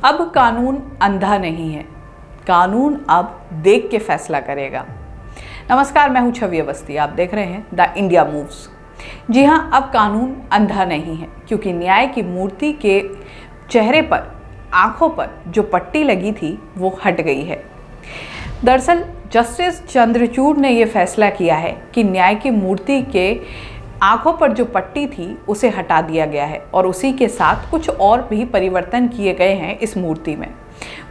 अब कानून अंधा नहीं है, कानून अब देख के फैसला करेगा। नमस्कार, मैं हूं छवि अवस्थी, आप देख रहे हैं द इंडिया मूव्स। जी हाँ, अब कानून अंधा नहीं है, क्योंकि न्याय की मूर्ति के चेहरे पर, आंखों पर जो पट्टी लगी थी वो हट गई है। दरअसल जस्टिस चंद्रचूड़ ने ये फैसला किया है कि न्याय की मूर्ति के आंखों पर जो पट्टी थी उसे हटा दिया गया है और उसी के साथ कुछ और भी परिवर्तन किए गए हैं इस मूर्ति में।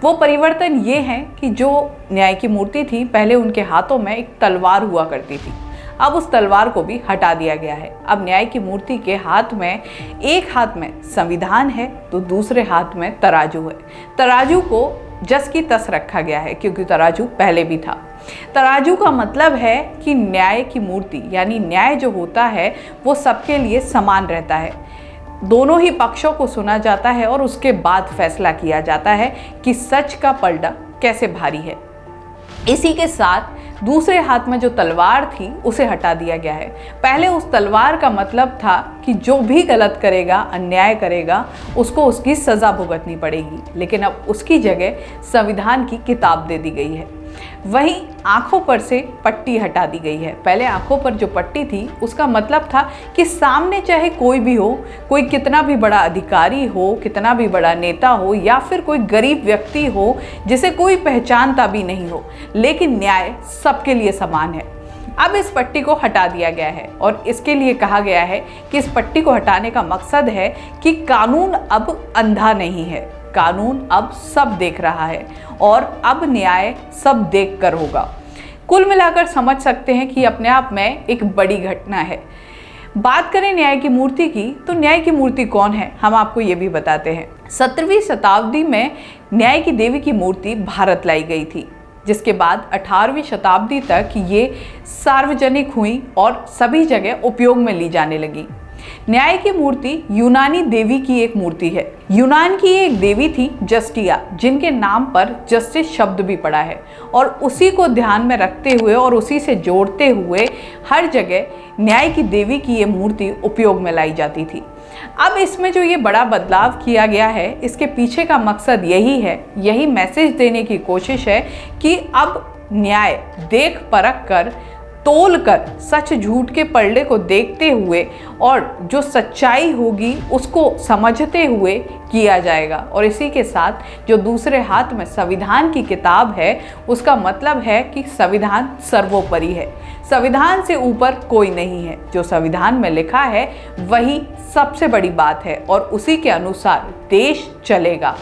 वो परिवर्तन ये हैं कि जो न्याय की मूर्ति थी, पहले उनके हाथों में एक तलवार हुआ करती थी, अब उस तलवार को भी हटा दिया गया है। अब न्याय की मूर्ति के हाथ में, एक हाथ में संविधान है तो दूसरे हाथ में तराजू है। तराजू को जस की तस रखा गया है, क्योंकि तराजू पहले भी था। तराजू का मतलब है कि न्याय की मूर्ति, यानी न्याय जो होता है वो सबके लिए समान रहता है। दोनों ही पक्षों को सुना जाता है और उसके बाद फैसला किया जाता है कि सच का पलड़ा कैसे भारी है। इसी के साथ दूसरे हाथ में जो तलवार थी उसे हटा दिया गया है। पहले उस तलवार का मतलब था कि जो भी गलत करेगा, अन्याय करेगा, उसको उसकी सज़ा भुगतनी पड़ेगी, लेकिन अब उसकी जगह संविधान की किताब दे दी गई है। वहीं आंखों पर से पट्टी हटा दी गई है। पहले आंखों पर जो पट्टी थी उसका मतलब था कि सामने चाहे कोई भी हो, कोई कितना भी बड़ा अधिकारी हो, कितना भी बड़ा नेता हो, या फिर कोई गरीब व्यक्ति हो जिसे कोई पहचानता भी नहीं हो, लेकिन न्याय सबके लिए समान है। अब इस पट्टी को हटा दिया गया है और इसके लिए कहा गया है कि इस पट्टी को हटाने का मकसद है कि कानून अब अंधा नहीं है, कानून अब सब देख रहा है और अब न्याय सब देखकर होगा। कुल मिलाकर समझ सकते हैं कि अपने आप में एक बड़ी घटना है। बात करें न्याय की मूर्ति की, तो न्याय की मूर्ति कौन है, हम आपको ये भी बताते हैं। 17वीं शताब्दी में न्याय की देवी की मूर्ति भारत लाई गई थी, जिसके बाद 18वीं शताब्दी तक ये सार्वजनिक हुई और सभी जगह उपयोग में ली जाने लगी। न्याय की मूर्ति यूनानी देवी की एक मूर्ति है। यूनान की एक देवी थी जस्टिया, जिनके नाम पर जस्टिस शब्द भी पड़ा है, और उसी को ध्यान में रखते हुए और उसी से जोड़ते हुए हर जगह न्याय की देवी की ये मूर्ति उपयोग में लाई जाती थी। अब इसमें जो ये बड़ा बदलाव किया गया है, इसके पीछे का मकसद यही है, यही मैसेज देने की कोशिश है कि अब न्याय देख परख कर, तोल कर, सच झूठ के पलड़े को देखते हुए और जो सच्चाई होगी उसको समझते हुए किया जाएगा। और इसी के साथ जो दूसरे हाथ में संविधान की किताब है, उसका मतलब है कि संविधान सर्वोपरि है, संविधान से ऊपर कोई नहीं है। जो संविधान में लिखा है वही सबसे बड़ी बात है और उसी के अनुसार देश चलेगा।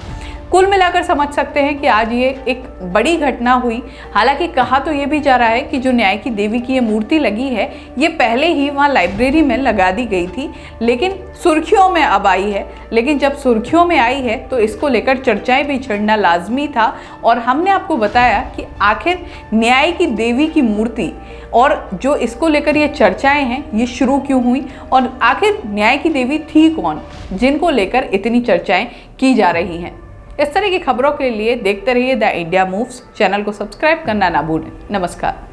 कुल मिलाकर समझ सकते हैं कि आज ये एक बड़ी घटना हुई। हालांकि कहा तो ये भी जा रहा है कि जो न्याय की देवी की ये मूर्ति लगी है, ये पहले ही वहाँ लाइब्रेरी में लगा दी गई थी, लेकिन सुर्खियों में अब आई है। लेकिन जब सुर्खियों में आई है तो इसको लेकर चर्चाएं भी छिड़ना लाजमी था, और हमने आपको बताया कि आखिर न्याय की देवी की मूर्ति और जो इसको लेकर ये चर्चाएं हैं ये शुरू क्यों हुई, और आखिर न्याय की देवी थी कौन जिनको लेकर इतनी चर्चाएं की जा रही हैं। इस तरह की खबरों के लिए देखते रहिए द इंडिया मूव्स। चैनल को सब्सक्राइब करना ना भूलें। नमस्कार।